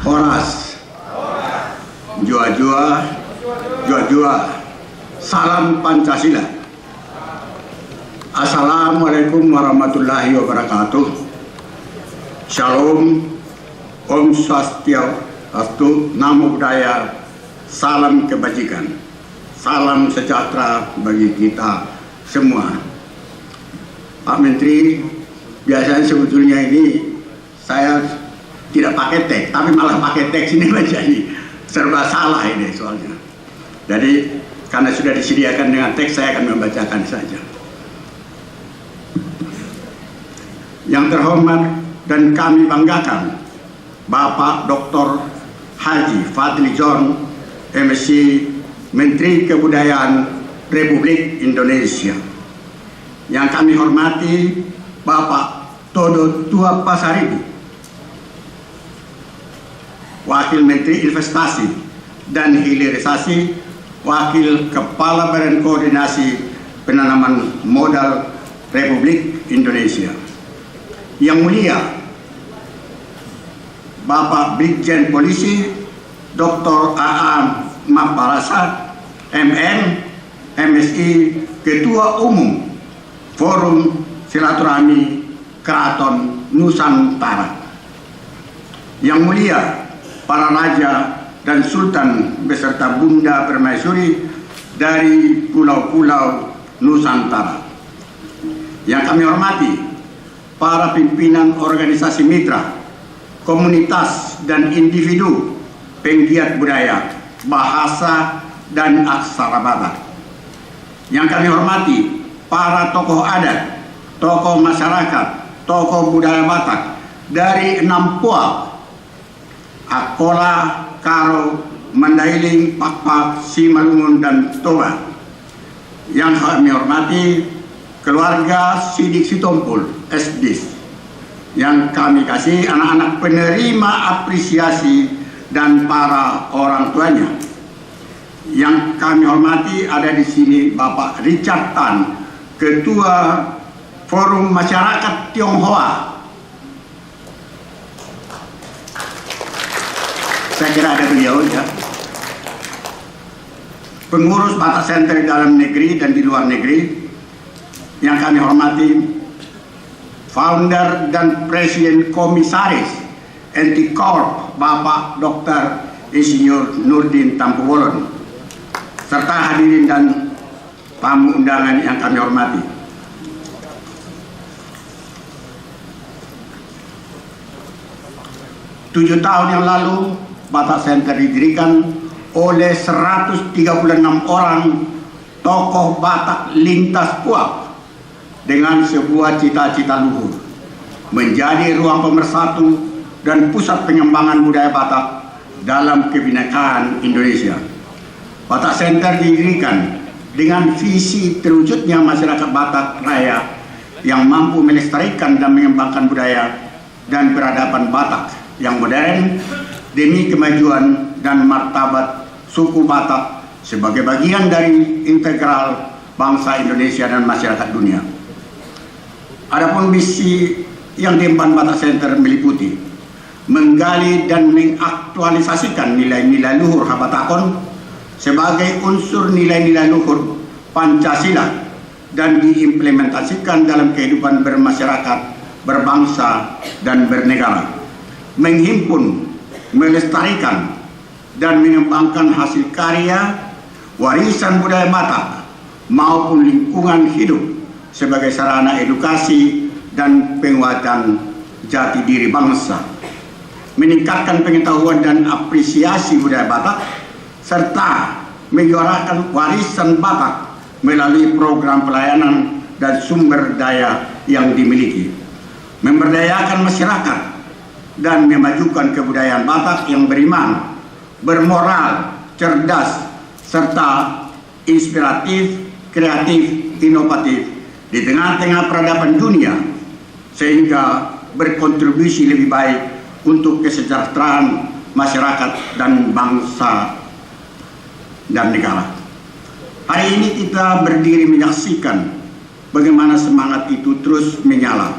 Horas, jua-jua, salam Pancasila. Assalamualaikum warahmatullahi wabarakatuh. Shalom, Om Swastiastu, Namo Buddhaya, salam kebajikan, salam sejahtera bagi kita semua. Pak Menteri, biasanya sebetulnya ini saya tidak pakai teks, tapi malah pakai teks ini menjadi serba salah ini soalnya. Jadi karena sudah disediakan dengan teks, saya akan membacakan saja. Yang terhormat dan kami banggakan, Bapak Dr. Haji Fadli John, MSc, Menteri Kebudayaan Republik Indonesia. Yang kami hormati, Bapak Todo Tua Pasaribu, Wakil Menteri Investasi dan Hilirisasi, Wakil Kepala Badan Koordinasi Penanaman Modal Republik Indonesia. Yang mulia, Bapak Brigjen Polisi Dr. A.A. Maparasa, MM, MSI, Ketua Umum Forum Silaturahmi Keraton Nusantara. Yang mulia, para raja dan sultan beserta Bunda Permaisuri dari pulau-pulau Nusantara. Yang kami hormati, para pimpinan organisasi mitra, komunitas dan individu penggiat budaya, bahasa dan aksara Batak. Yang kami hormati, para tokoh adat, tokoh masyarakat, tokoh budaya Batak dari 6 puak, Akola, Karo, Mandailing, Pakpak, Simalungun, dan Toba. Yang kami hormati, keluarga Sidik Sitompul, SDIS. Yang kami kasih anak-anak penerima apresiasi dan para orang tuanya. Yang kami hormati, ada di sini Bapak Richard Tan, Ketua Forum Masyarakat Tionghoa. Saya kira ada beliau ya. Pengurus Batak Center di dalam negeri dan di luar negeri. Yang kami hormati, founder dan presiden komisaris NT Corp Bapak Dr. Insinyur Nurdin Tampuwolon, serta hadirin dan tamu undangan yang kami hormati. Tujuh tahun yang lalu, Batak Center didirikan oleh 136 orang tokoh Batak lintas puak dengan sebuah cita-cita luhur, menjadi ruang pemersatu dan pusat pengembangan budaya Batak dalam kebinekaan Indonesia. Batak Center didirikan dengan visi terwujudnya masyarakat Batak Raya yang mampu melestarikan dan mengembangkan budaya dan peradaban Batak yang modern demi kemajuan dan martabat suku Batak sebagai bagian dari integral bangsa Indonesia dan masyarakat dunia. Adapun misi yang diemban Batak Center meliputi menggali dan mengaktualisasikan nilai-nilai luhur Habatakon sebagai unsur nilai-nilai luhur Pancasila dan diimplementasikan dalam kehidupan bermasyarakat, berbangsa, dan bernegara. Menghimpun, melestarikan, dan mengembangkan hasil karya, warisan budaya Batak, maupun lingkungan hidup sebagai sarana edukasi dan penguatan jati diri bangsa, meningkatkan pengetahuan dan apresiasi budaya Batak, serta menyuarakan warisan Batak melalui program pelayanan dan sumber daya yang dimiliki, memberdayakan masyarakat, dan memajukan kebudayaan Batak yang beriman, bermoral, cerdas, serta inspiratif, kreatif, inovatif di tengah-tengah peradaban dunia. sehingga berkontribusi lebih baik untuk kesejahteraan masyarakat dan bangsa dan negara. Hari ini kita berdiri menyaksikan bagaimana semangat itu terus menyala,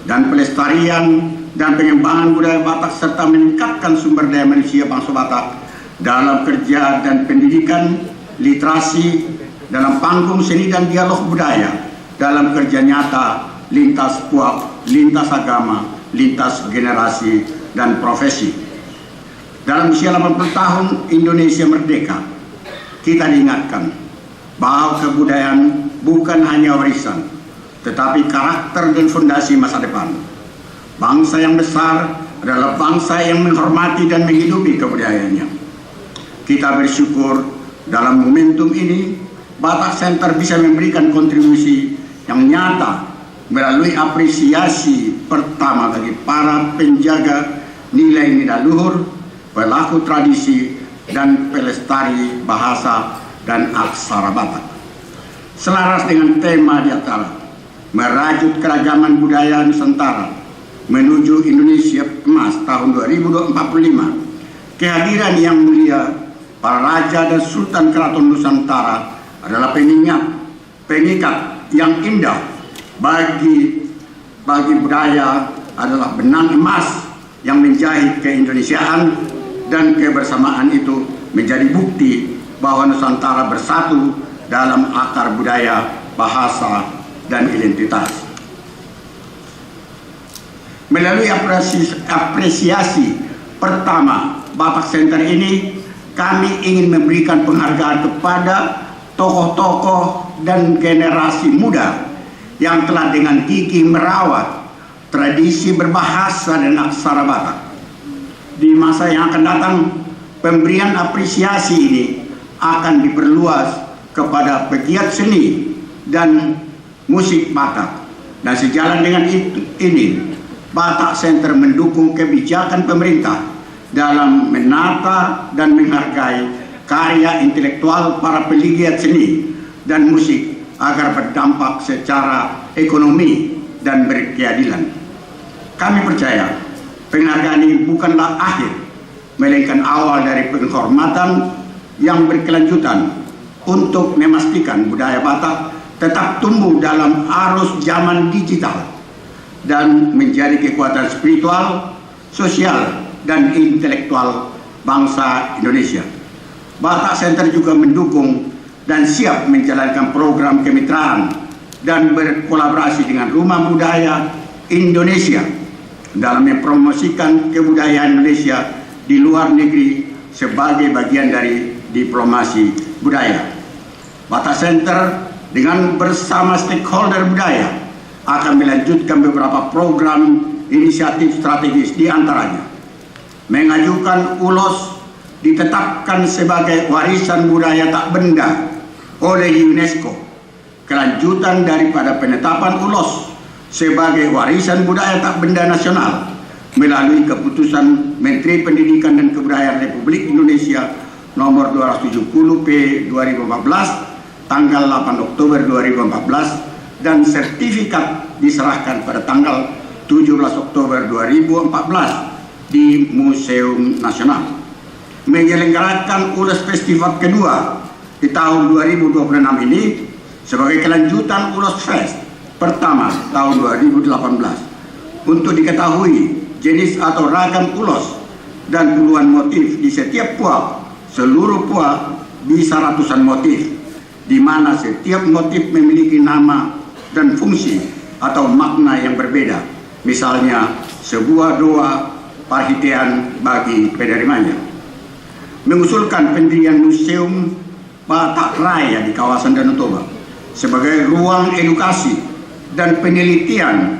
dan pelestarian dan pengembangan budaya Batak serta meningkatkan sumber daya manusia bangsa Batak dalam kerja dan pendidikan, literasi, dalam panggung seni dan dialog budaya, dalam kerja nyata lintas puak, lintas agama, lintas generasi dan profesi. Dalam usia 80 tahun Indonesia merdeka, kita diingatkan bahwa kebudayaan bukan hanya warisan, tetapi karakter dan fondasi masa depan. Bangsa yang besar adalah bangsa yang menghormati dan menghidupi kebudayaannya. Kita bersyukur dalam momentum ini Batak Center bisa memberikan kontribusi yang nyata melalui apresiasi pertama bagi para penjaga nilai-nilai luhur, pelaku tradisi, dan pelestari bahasa dan aksara Batak. Selaras dengan tema di atas, merajut keragaman budaya Nusantara menuju Indonesia Emas tahun 2045, kehadiran yang mulia para raja dan sultan keraton Nusantara adalah pengikat yang indah bagi budaya, adalah benang emas yang menjahit keindonesiaan, dan kebersamaan itu menjadi bukti bahwa Nusantara bersatu dalam akar budaya, bahasa, dan identitas. Melalui apresiasi pertama Batak Center ini, kami ingin memberikan penghargaan kepada tokoh-tokoh dan generasi muda yang telah dengan gigih merawat tradisi berbahasa dan aksara Batak. Di masa yang akan datang, pemberian apresiasi ini akan diperluas kepada pegiat seni dan musik Batak. Dan sejalan dengan ini, Batak Center mendukung kebijakan pemerintah dalam menata dan menghargai karya intelektual para pegiat seni dan musik agar berdampak secara ekonomi dan berkeadilan. Kami percaya penghargaan ini bukanlah akhir, melainkan awal dari penghormatan yang berkelanjutan untuk memastikan budaya Batak tetap tumbuh dalam arus zaman digital dan menjadi kekuatan spiritual, sosial, dan intelektual bangsa Indonesia. Batak Center juga mendukung dan siap menjalankan program kemitraan dan berkolaborasi dengan Rumah Budaya Indonesia dalam mempromosikan kebudayaan Indonesia di luar negeri sebagai bagian dari diplomasi budaya. Batak Center dengan bersama stakeholder budaya akan melanjutkan beberapa program inisiatif strategis, di antaranya mengajukan ULOS ditetapkan sebagai warisan budaya tak benda oleh UNESCO, kelanjutan daripada penetapan ULOS sebagai warisan budaya tak benda nasional melalui keputusan Menteri Pendidikan dan Kebudayaan Republik Indonesia nomor 270 P 2014 tanggal 8 Oktober 2014, dan sertifikat diserahkan pada tanggal 17 Oktober 2014 di Museum Nasional. Menyelenggarakan ULOS Festival kedua di tahun 2026 ini sebagai kelanjutan ULOS Fest pertama tahun 2018. Untuk diketahui jenis atau ragam ULOS dan puluhan motif di setiap puak, seluruh puak bisa ratusan motif, di mana setiap motif memiliki nama dan fungsi atau makna yang berbeda. Misalnya sebuah doa parhitean bagi penerimanya. Mengusulkan pendirian Museum Batak Raya di kawasan Danau Toba sebagai ruang edukasi dan penelitian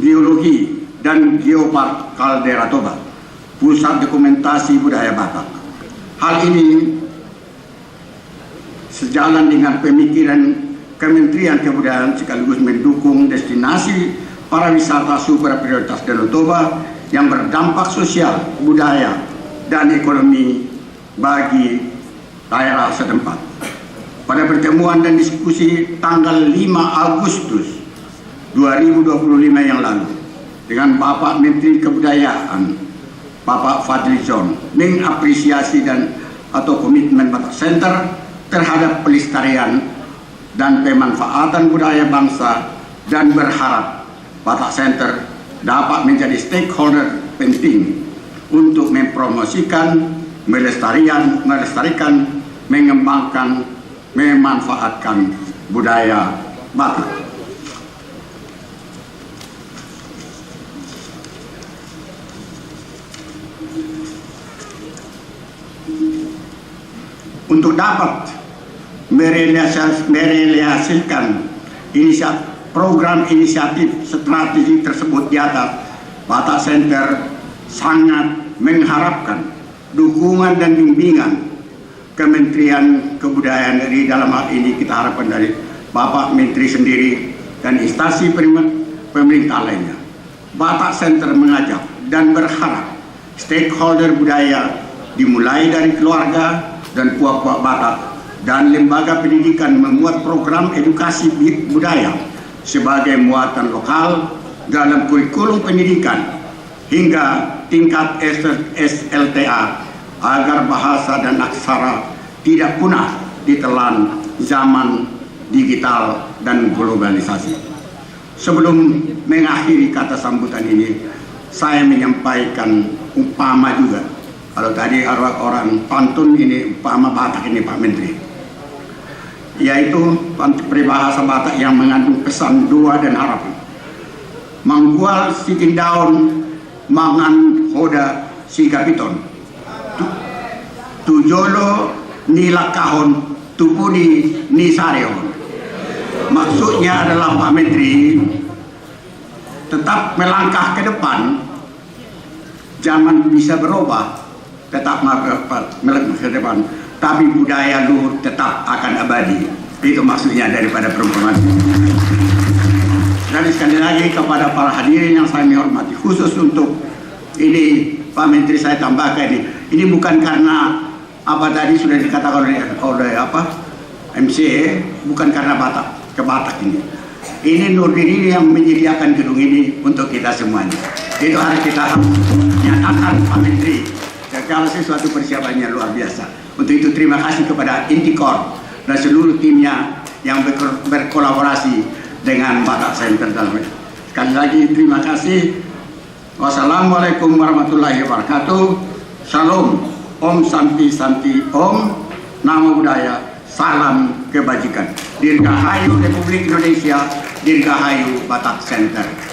geologi dan geopark kaldera Toba, pusat dokumentasi budaya Batak. Hal ini sejalan dengan pemikiran Kementerian Kebudayaan sekaligus mendukung destinasi para wisata super prioritas Danau Toba yang berdampak sosial, budaya, dan ekonomi bagi daerah setempat. Pada pertemuan dan diskusi tanggal 5 Agustus 2025 yang lalu dengan Bapak Menteri Kebudayaan Bapak Fadlizon mengapresiasi atau komitmen Batak Center terhadap pelestarian dan pemanfaatan budaya bangsa, dan berharap Batak Center dapat menjadi stakeholder penting untuk mempromosikan, melestarikan, mengembangkan, memanfaatkan budaya Batak. Untuk dapat merealisasikan program inisiatif strategi tersebut di atas, Batak Center sangat mengharapkan dukungan dan bimbingan Kementerian Kebudayaan RI. Dalam hal ini kita harapkan dari Bapak Menteri sendiri dan instansi pemerintah lainnya. Batak Center mengajak dan berharap stakeholder budaya dimulai dari keluarga dan puak-puak Batak dan lembaga pendidikan membuat program edukasi budaya sebagai muatan lokal dalam kurikulum pendidikan hingga tingkat SLTA agar bahasa dan aksara tidak punah ditelan zaman digital dan globalisasi. Sebelum mengakhiri kata sambutan ini, saya menyampaikan umpama juga. Kalau tadi orang pantun ini umpama Batak ini Pak Menteri, yaitu peribahasa Batak yang mengandung pesan doa dan harapan. Manggual siting daun mangan hoda si kapiton, tujolo nila kahon tupuni ni sareon. Maksudnya adalah Pak Menteri tetap melangkah ke depan. Zaman bisa berubah, tetap melangkah ke depan, tapi budaya luhur tetap akan abadi. Itu maksudnya daripada perumpamaan. Dan sekali lagi kepada para hadirin yang saya hormati, khusus untuk ini Pak Menteri saya tambahkan ini bukan karena apa tadi sudah dikatakan oleh MCA, bukan karena Batak ini. Ini Nurdin yang menyediakan gedung ini untuk kita semuanya. Itu harus kita nyatakan Pak Menteri. Kalau sesuatu persiapannya luar biasa. Untuk itu terima kasih kepada Intikor dan seluruh timnya yang berkolaborasi dengan Batak Center. Sekali lagi terima kasih. Wassalamualaikum warahmatullahi wabarakatuh. Shalom. Om Santi Santi Om. Namo Buddhaya. Salam kebajikan. Dirgahayu Republik Indonesia. Dirgahayu Batak Center.